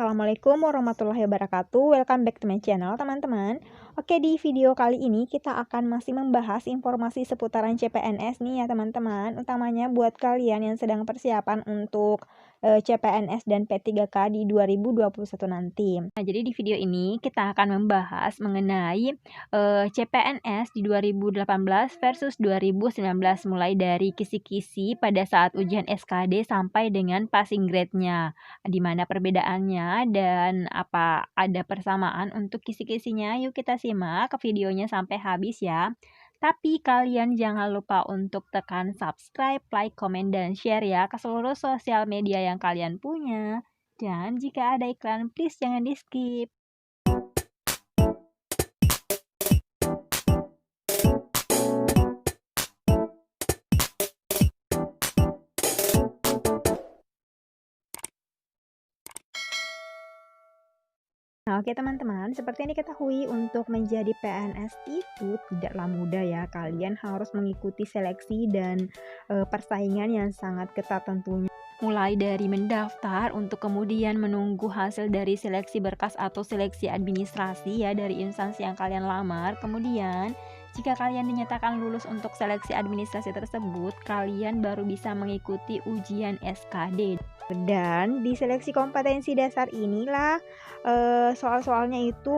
Assalamualaikum warahmatullahi wabarakatuh. Welcome back to my channel, teman-teman. Oke, di video kali ini kita akan masih membahas informasi seputaran CPNS nih ya, teman-teman. Utamanya buat kalian yang sedang persiapan untuk CPNS dan P3K di 2021 nanti. Nah, jadi di video ini kita akan membahas mengenai CPNS di 2018 versus 2019, mulai dari kisi-kisi pada saat ujian SKD sampai dengan passing grade-nya. Di mana perbedaannya dan apa ada persamaan untuk kisi-kisinya. Yuk kita simak ke videonya sampai habis ya. Tapi kalian jangan lupa untuk tekan subscribe, like, komen, dan share ya ke seluruh sosial media yang kalian punya. Dan jika ada iklan, please jangan di skip. Nah, oke teman-teman, seperti yang diketahui untuk menjadi PNS itu tidaklah mudah ya. Kalian harus mengikuti seleksi dan persaingan yang sangat ketat tentunya. Mulai dari mendaftar untuk kemudian menunggu hasil dari seleksi berkas atau seleksi administrasi ya dari instansi yang kalian lamar. Kemudian jika kalian dinyatakan lulus untuk seleksi administrasi tersebut, kalian baru bisa mengikuti ujian SKD. Dan di seleksi kompetensi dasar inilah soal-soalnya itu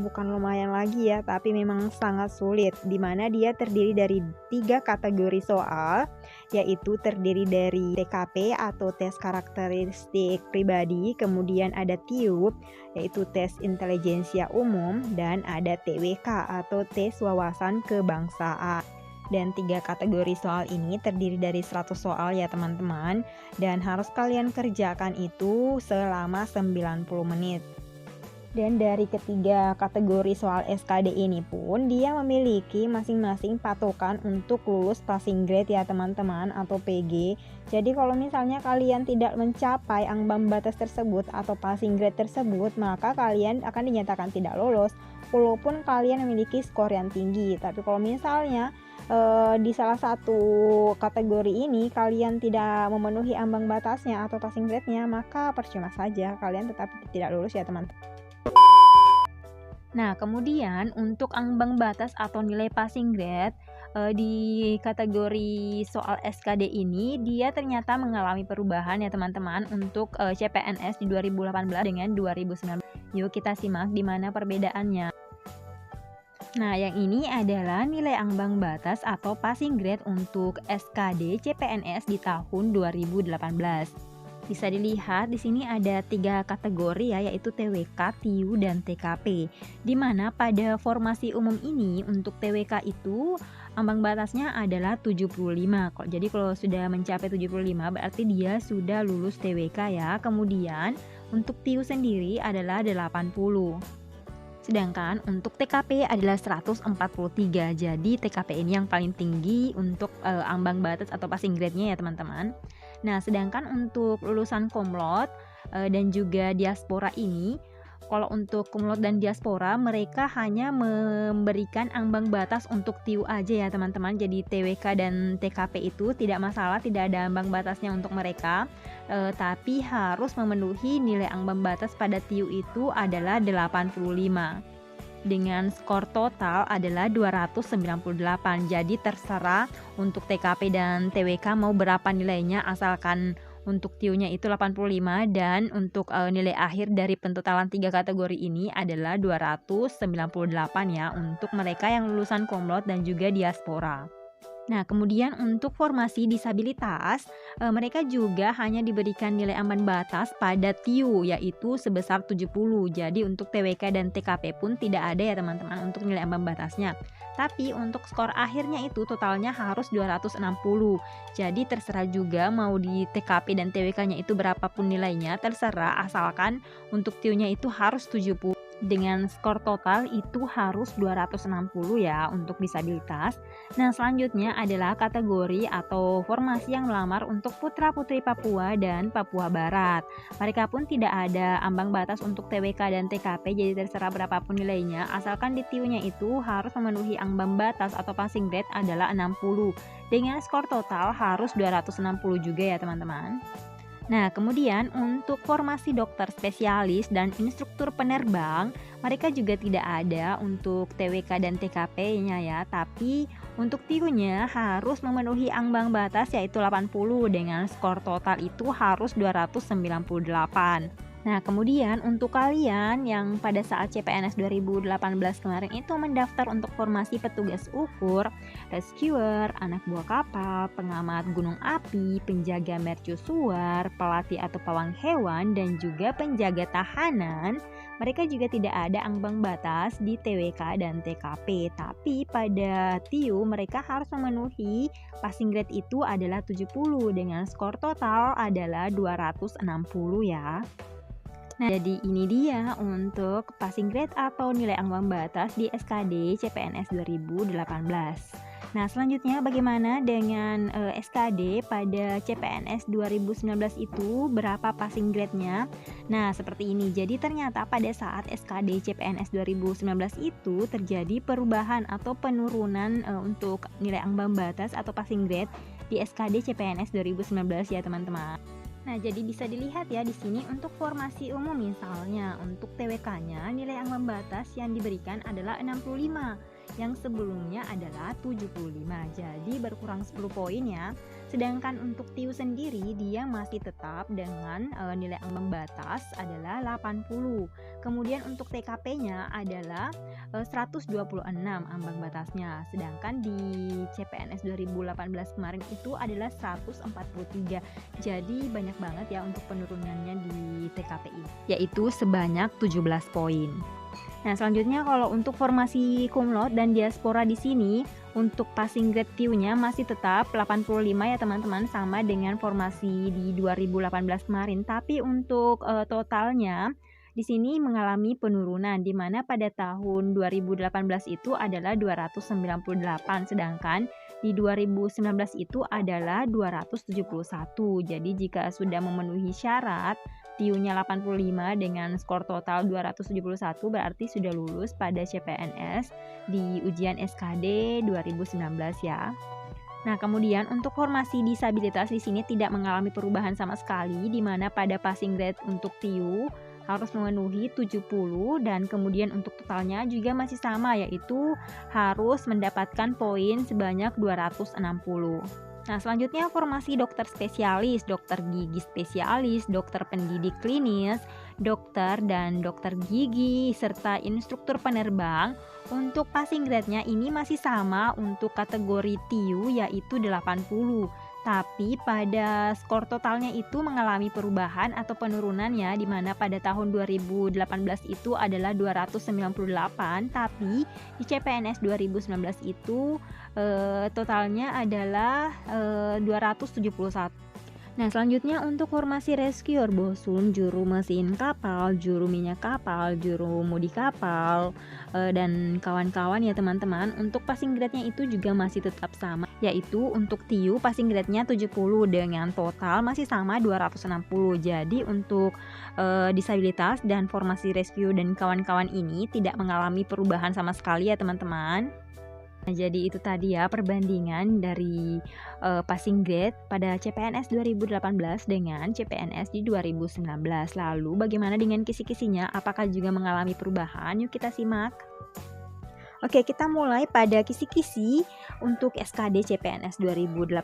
bukan lumayan lagi ya, tapi memang sangat sulit, dimana dia terdiri dari 3 kategori soal, yaitu terdiri dari TKP atau tes karakteristik pribadi, kemudian ada TIUP yaitu tes intelijensia umum, dan ada TWK atau tes wawasan kebangsaan. Dan 3 kategori soal ini terdiri dari 100 soal ya teman-teman, dan harus kalian kerjakan itu selama 90 menit. Dan dari ketiga kategori soal SKD ini pun dia memiliki masing-masing patokan untuk lulus passing grade ya teman-teman, atau PG. Jadi kalau misalnya kalian tidak mencapai ambang batas tersebut atau passing grade tersebut, maka kalian akan dinyatakan tidak lolos walaupun kalian memiliki skor yang tinggi. Tapi kalau misalnya di salah satu kategori ini kalian tidak memenuhi ambang batasnya atau passing grade-nya, maka percuma saja, kalian tetap tidak lulus ya teman-teman. Nah, kemudian untuk ambang batas atau nilai passing grade di kategori soal SKD ini dia ternyata mengalami perubahan ya teman-teman untuk CPNS di 2018 dengan 2019. Yuk kita simak di mana perbedaannya. Nah, yang ini adalah nilai ambang batas atau passing grade untuk SKD CPNS di tahun 2018. Bisa dilihat di sini ada 3 kategori ya, yaitu TWK, TIU, dan TKP. Di mana pada formasi umum ini untuk TWK itu ambang batasnya adalah 75. Jadi kalau sudah mencapai 75 berarti dia sudah lulus TWK ya. Kemudian untuk TIU sendiri adalah 80. Sedangkan untuk TKP adalah 143. Jadi TKP ini yang paling tinggi untuk ambang batas atau passing grade-nya ya teman-teman. Nah, sedangkan untuk lulusan kumlot dan juga diaspora ini, kalau untuk kumlot dan diaspora mereka hanya memberikan ambang batas untuk TIU aja ya teman-teman. Jadi TWK dan TKP itu tidak masalah, tidak ada ambang batasnya untuk mereka, tapi harus memenuhi nilai ambang batas pada TIU itu adalah 85 dengan skor total adalah 298. Jadi terserah untuk TKP dan TWK mau berapa nilainya, asalkan untuk TIU-nya itu 85 dan untuk nilai akhir dari pentotalan 3 kategori ini adalah 298 ya untuk mereka yang lulusan kumlot dan juga diaspora. Nah, kemudian untuk formasi disabilitas, mereka juga hanya diberikan nilai ambang batas pada TIU yaitu sebesar 70. Jadi untuk TWK dan TKP pun tidak ada ya teman-teman untuk nilai ambang batasnya. Tapi untuk skor akhirnya itu totalnya harus 260. Jadi terserah juga mau di TKP dan TWK-nya itu berapapun nilainya, terserah asalkan untuk TIU-nya itu harus 70. Dengan skor total itu harus 260 ya untuk disabilitas. Nah, selanjutnya adalah kategori atau formasi yang melamar untuk putra-putri Papua dan Papua Barat. Mereka pun tidak ada ambang batas untuk TWK dan TKP, jadi terserah berapapun nilainya, asalkan di TIU-nya itu harus memenuhi ambang batas atau passing grade adalah 60. Dengan skor total harus 260 juga ya teman-teman. Nah, kemudian untuk formasi dokter spesialis dan instruktur penerbang, mereka juga tidak ada untuk TWK dan TKP-nya ya, tapi untuk TIU-nya harus memenuhi ambang batas yaitu 80 dengan skor total itu harus 298. Nah, kemudian untuk kalian yang pada saat CPNS 2018 kemarin itu mendaftar untuk formasi petugas ukur, rescuer, anak buah kapal, pengamat gunung api, penjaga mercusuar, pelatih atau pawang hewan, dan juga penjaga tahanan, mereka juga tidak ada ambang batas di TWK dan TKP. Tapi pada TIU mereka harus memenuhi passing grade itu adalah 70 dengan skor total adalah 260 ya. Nah, jadi ini dia untuk passing grade atau nilai ambang batas di SKD CPNS 2018. Nah, selanjutnya bagaimana dengan SKD pada CPNS 2019 itu berapa passing grade-nya? Nah, seperti ini. Jadi ternyata pada saat SKD CPNS 2019 itu terjadi perubahan atau penurunan untuk nilai ambang batas atau passing grade di SKD CPNS 2019 ya, teman-teman. Nah, jadi bisa dilihat ya di sini untuk formasi umum misalnya untuk TWK-nya nilai ambang batas yang diberikan adalah 65 yang sebelumnya adalah 75. Jadi berkurang 10 poin ya. Sedangkan untuk TIU sendiri dia masih tetap dengan nilai ambang batas adalah 80. Kemudian untuk TKP-nya adalah 126 ambang batasnya. Sedangkan di CPNS 2018 kemarin itu adalah 143. Jadi banyak banget ya untuk penurunannya di TKP ini, yaitu sebanyak 17 poin. Nah, selanjutnya kalau untuk formasi cum laude dan diaspora di sini untuk passing grade TIU-nya masih tetap 85 ya teman-teman, sama dengan formasi di 2018 kemarin. Tapi untuk totalnya di sini mengalami penurunan di mana pada tahun 2018 itu adalah 298, sedangkan di 2019 itu adalah 271. Jadi jika sudah memenuhi syarat TIU-nya 85 dengan skor total 271 berarti sudah lulus pada CPNS di ujian SKD 2019 ya. Nah, kemudian untuk formasi disabilitas di sini tidak mengalami perubahan sama sekali di mana pada passing grade untuk TIU harus memenuhi 70 dan kemudian untuk totalnya juga masih sama yaitu harus mendapatkan poin sebanyak 260. Nah, selanjutnya formasi dokter spesialis, dokter gigi spesialis, dokter pendidik klinis, dokter dan dokter gigi, serta instruktur penerbang. Untuk passing grade-nya ini masih sama untuk kategori TIU yaitu 80. Tapi pada skor totalnya itu mengalami perubahan atau penurunannya di mana pada tahun 2018 itu adalah 298, tapi di CPNS 2019 itu totalnya adalah 271. Nah, selanjutnya untuk formasi rescuer, bosun, juru mesin kapal, juru minyak kapal, juru mudi kapal, dan kawan-kawan ya teman-teman. Untuk passing grade-nya itu juga masih tetap sama, yaitu untuk TIU passing grade-nya 70 dengan total masih sama 260. Jadi untuk disabilitas dan formasi rescue dan kawan-kawan ini tidak mengalami perubahan sama sekali ya teman-teman. Nah, jadi itu tadi ya perbandingan dari passing grade pada CPNS 2018 dengan CPNS di 2019. Lalu bagaimana dengan kisi-kisinya? Apakah juga mengalami perubahan? Yuk kita simak. Oke, kita mulai pada kisi-kisi untuk SKD CPNS 2018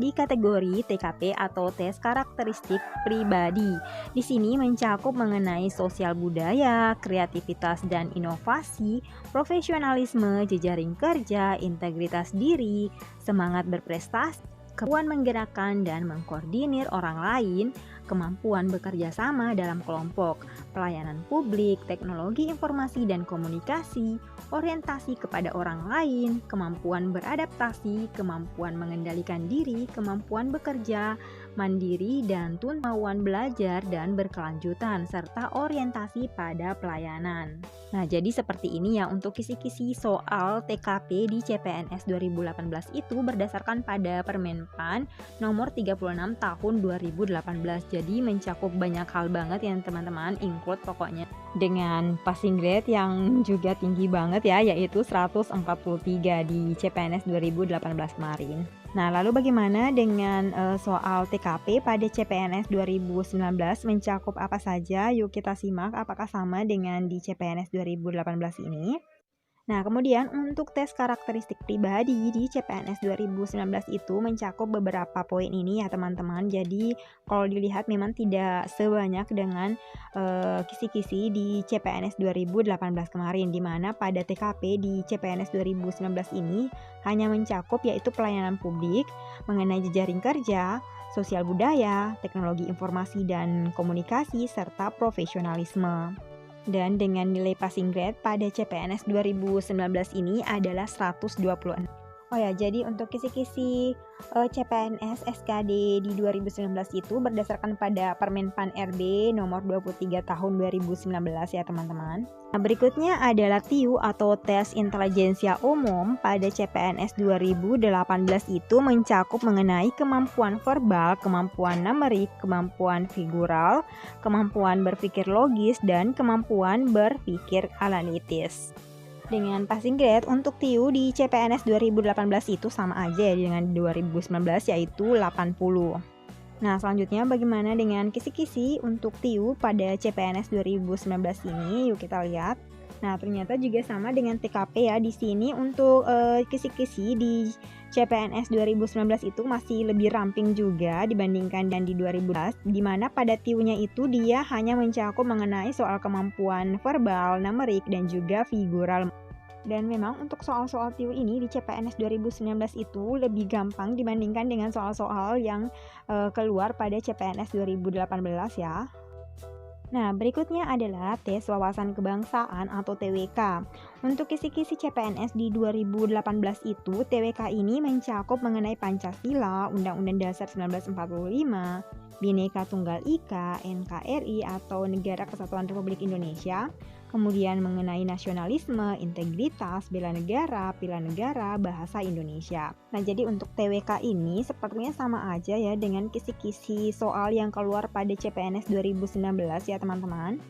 di kategori TKP atau tes karakteristik pribadi. Di sini mencakup mengenai sosial budaya, kreativitas dan inovasi, profesionalisme, jejaring kerja, integritas diri, semangat berprestasi, kemampuan menggerakkan dan mengkoordinir orang lain, kemampuan bekerja sama dalam kelompok, pelayanan publik, teknologi informasi dan komunikasi, orientasi kepada orang lain, kemampuan beradaptasi, kemampuan mengendalikan diri, kemampuan bekerja mandiri dan kemauan belajar dan berkelanjutan, serta orientasi pada pelayanan. Nah, jadi seperti ini ya untuk kisi-kisi soal TKP di CPNS 2018 itu berdasarkan pada Permenpan nomor 36 tahun 2018. Jadi mencakup banyak hal banget ya teman-teman, include pokoknya dengan passing grade yang juga tinggi banget ya, yaitu 143 di CPNS 2018 kemarin. Nah, lalu bagaimana dengan soal TKP pada CPNS 2019 mencakup apa saja? Yuk kita simak apakah sama dengan di CPNS 2018 ini. Nah, kemudian untuk tes karakteristik pribadi di CPNS 2019 itu mencakup beberapa poin ini ya teman-teman. Jadi kalau dilihat memang tidak sebanyak dengan kisi-kisi di CPNS 2018 kemarin, di mana pada TKP di CPNS 2019 ini hanya mencakup yaitu pelayanan publik, mengenai jejaring kerja, sosial budaya, teknologi informasi dan komunikasi, serta profesionalisme. Dan dengan nilai passing grade pada CPNS 2019 ini adalah 126. Oh ya, jadi untuk kisi-kisi CPNS SKD di 2019 itu berdasarkan pada Permenpan RB nomor 23 tahun 2019 ya teman-teman. Nah, berikutnya adalah TIU atau Tes Intelijensia Umum pada CPNS 2018 itu mencakup mengenai kemampuan verbal, kemampuan numerik, kemampuan figural, kemampuan berpikir logis, dan kemampuan berpikir analitis. Dengan passing grade untuk TIU di CPNS 2018 itu sama aja ya dengan 2019 yaitu 80. Nah, selanjutnya bagaimana dengan kisi-kisi untuk TIU pada CPNS 2019 ini? Yuk kita lihat. Nah, ternyata juga sama dengan TKP ya. Di sini untuk kisi-kisi di CPNS 2019 itu masih lebih ramping juga dibandingkan dan di 2012, di mana pada TIU-nya itu dia hanya mencakup mengenai soal kemampuan verbal, numerik, dan juga figural. Dan memang untuk soal-soal TIU ini di CPNS 2019 itu lebih gampang dibandingkan dengan soal-soal yang keluar pada CPNS 2018 ya. Nah, berikutnya adalah tes wawasan kebangsaan atau TWK. Untuk kisi-kisi CPNS di 2018 itu, TWK ini mencakup mengenai Pancasila, Undang-Undang Dasar 1945, Bhinneka Tunggal Ika, NKRI atau Negara Kesatuan Republik Indonesia, kemudian mengenai nasionalisme, integritas, bela negara, bahasa Indonesia. Nah, jadi untuk TWK ini sepertinya sama aja ya dengan kisi-kisi soal yang keluar pada CPNS 2019 ya teman-teman.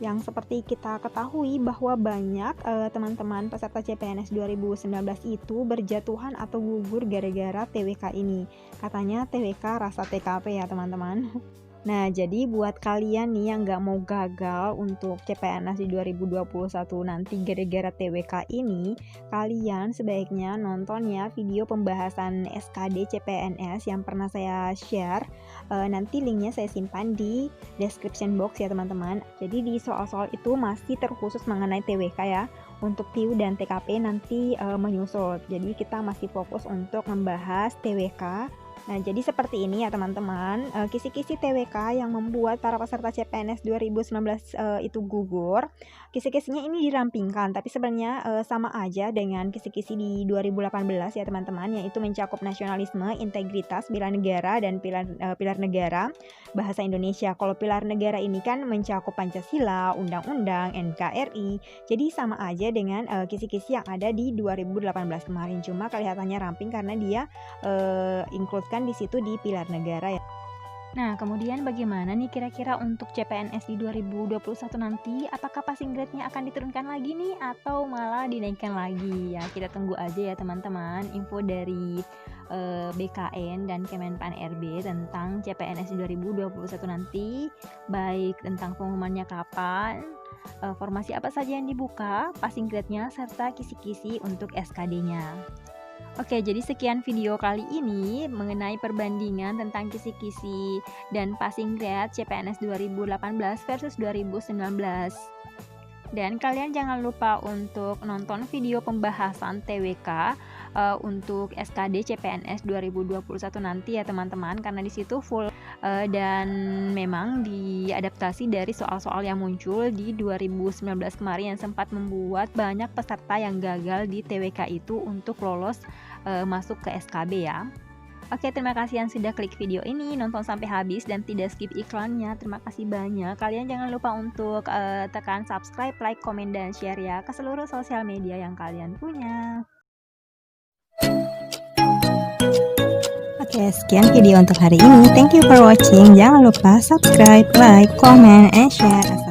Yang seperti kita ketahui bahwa banyak teman-teman peserta CPNS 2019 itu berjatuhan atau gugur gara-gara TWK ini. Katanya TWK rasa TKP ya teman-teman. Nah, jadi buat kalian nih yang gak mau gagal untuk CPNS di 2021 nanti gara-gara TWK ini, kalian sebaiknya nonton ya video pembahasan SKD CPNS yang pernah saya share. Nanti linknya saya simpan di description box ya teman-teman. Jadi di soal-soal itu masih terkhusus mengenai TWK ya. Untuk TIU dan TKP nanti menyusul. Jadi kita masih fokus untuk membahas TWK. Nah, jadi seperti ini ya teman-teman, kisi-kisi TWK yang membuat para peserta CPNS 2019 itu gugur. Kisi-kisinya ini dirampingkan, tapi sebenarnya sama aja dengan kisi-kisi di 2018 ya teman-teman, yaitu mencakup nasionalisme, integritas, bela negara, dan pilar negara, bahasa Indonesia. Kalau pilar negara ini kan mencakup Pancasila, Undang-Undang, NKRI, jadi sama aja dengan kisi-kisi yang ada di 2018 kemarin. Cuma kelihatannya ramping karena dia include-kan di situ di pilar negara ya. Nah, kemudian bagaimana nih kira-kira untuk CPNS di 2021 nanti? Apakah passing grade-nya akan diturunkan lagi nih atau malah dinaikkan lagi? Ya, kita tunggu aja ya teman-teman info dari BKN dan Kemenpan RB tentang CPNS di 2021 nanti, baik tentang pengumumannya kapan, formasi apa saja yang dibuka, passing grade-nya, serta kisi-kisi untuk SKD-nya. Oke, jadi sekian video kali ini mengenai perbandingan tentang kisi-kisi dan passing grade CPNS 2018 versus 2019. Dan kalian jangan lupa untuk nonton video pembahasan TWK untuk SKD CPNS 2021 nanti ya teman-teman, karena di situ full dan memang diadaptasi dari soal-soal yang muncul di 2019 kemarin yang sempat membuat banyak peserta yang gagal di TWK itu untuk lolos masuk ke SKB ya. Oke, terima kasih yang sudah klik video ini, nonton sampai habis dan tidak skip iklannya. Terima kasih banyak. Kalian jangan lupa untuk tekan subscribe, like, komen, dan share ya ke seluruh sosial media yang kalian punya. Oke, sekian video untuk hari ini. Thank you for watching. Jangan lupa subscribe, like, comment, and share.